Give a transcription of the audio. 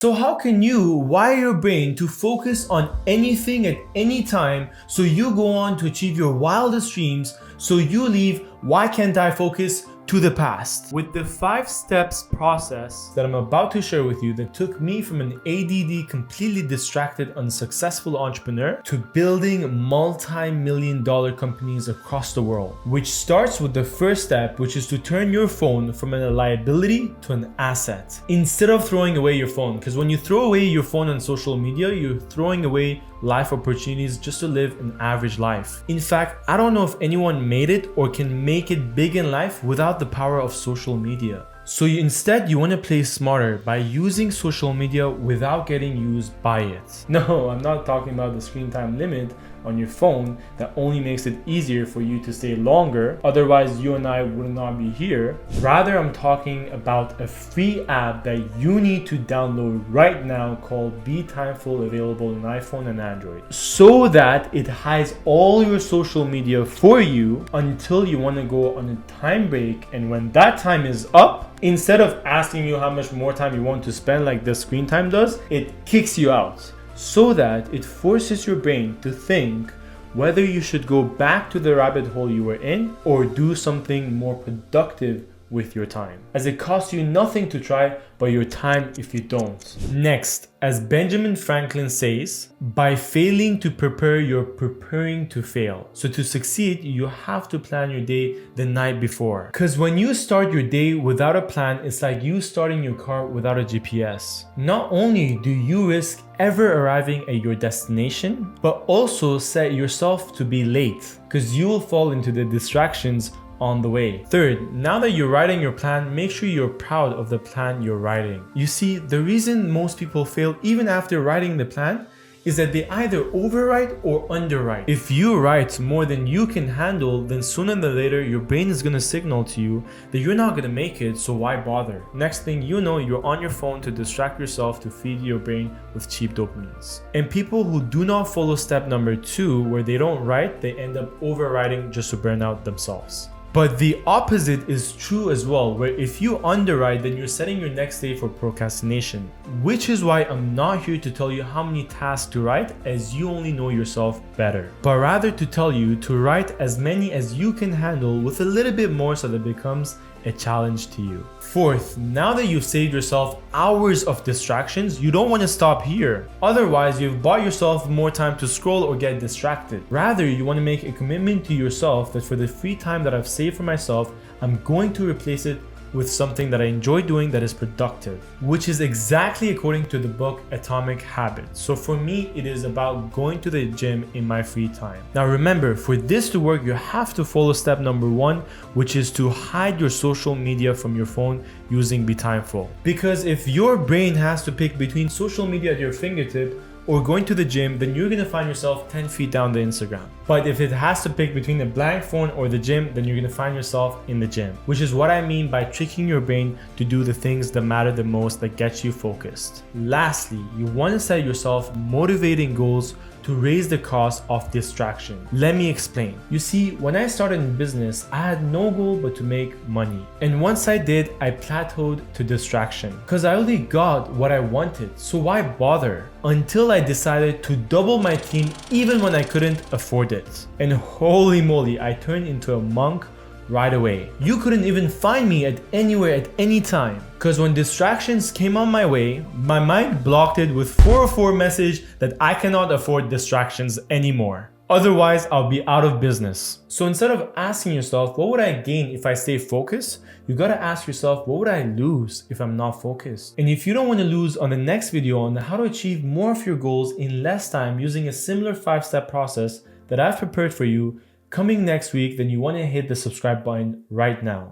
So how can you wire your brain to focus on anything at any time so you go on to achieve your wildest dreams, so you leave "why can't I focus" to the past? With the 5 steps process that I'm about to share with you that took me from an ADD, completely distracted, unsuccessful entrepreneur to building multi-million-dollar companies across the world, which starts with the first step, which is to turn your phone from a liability to an asset. Instead of throwing away your phone, because when you throw away your phone on social media, you're throwing away life opportunities just to live an average life. In fact, I don't know if anyone made it or can make it big in life without the power of social media. So instead, you want to play smarter by using social media without getting used by it. No, I'm not talking about the screen time limit on your phone that only makes it easier for you to stay longer. Otherwise, you and I would not be here. Rather, I'm talking about a free app that you need to download right now called BeTimeful, available on iPhone and Android, so that it hides all your social media for you until you want to go on a time break. And when that time is up, instead of asking you how much more time you want to spend like the screen time does, it kicks you out, so that it forces your brain to think whether you should go back to the rabbit hole you were in or do something more productive with your time, as it costs you nothing to try but your time if you don't. Next, as Benjamin Franklin says, by failing to prepare, you're preparing to fail. So to succeed, you have to plan your day the night before. Because when you start your day without a plan, it's like you starting your car without a GPS. Not only do you risk ever arriving at your destination, but also set yourself to be late, because you will fall into the distractions on the way. Third, now that you're writing your plan, make sure you're proud of the plan you're writing. You see, the reason most people fail even after writing the plan is that they either overwrite or underwrite. If you write more than you can handle, then sooner than later your brain is gonna signal to you that you're not gonna make it, so why bother? Next thing you know, you're on your phone to distract yourself to feed your brain with cheap dopamines. And people who do not follow step number 2, where they don't write, they end up overwriting just to burn out themselves. But the opposite is true as well, where if you underwrite, then you're setting your next day for procrastination. Which is why I'm not here to tell you how many tasks to write, as you only know yourself better, but rather to tell you to write as many as you can handle with a little bit more so that it becomes a challenge to you. Fourth, now that you've saved yourself hours of distractions, you don't want to stop here. Otherwise, you've bought yourself more time to scroll or get distracted. Rather, you want to make a commitment to yourself that for the free time that I've saved for myself, I'm going to replace it with something that I enjoy doing that is productive, which is exactly according to the book Atomic Habits. So for me, it is about going to the gym in my free time. Now remember, for this to work, you have to follow step number 1, which is to hide your social media from your phone using BeTimeful. Because if your brain has to pick between social media at your fingertip or going to the gym, then you're gonna find yourself 10 feet down the Instagram. But if it has to pick between the blank phone or the gym, then you're gonna find yourself in the gym, which is what I mean by tricking your brain to do the things that matter the most, that get you focused. Lastly, you wanna set yourself motivating goals to raise the cost of distraction. Let me explain. You see, when I started in business, I had no goal but to make money. And once I did, I plateaued to distraction because I already got what I wanted. So why bother? Until I decided to double my team even when I couldn't afford it. And holy moly, I turned into a monk right away. You couldn't even find me at anywhere at any time, because when distractions came on my way, my mind blocked it with 404 message that I cannot afford distractions anymore. Otherwise, I'll be out of business. So instead of asking yourself, what would I gain if I stay focused? You gotta ask yourself, what would I lose if I'm not focused? And if you don't want to lose on the next video on how to achieve more of your goals in less time using a similar 5-step process that I've prepared for you, coming next week, then you want to hit the subscribe button right now.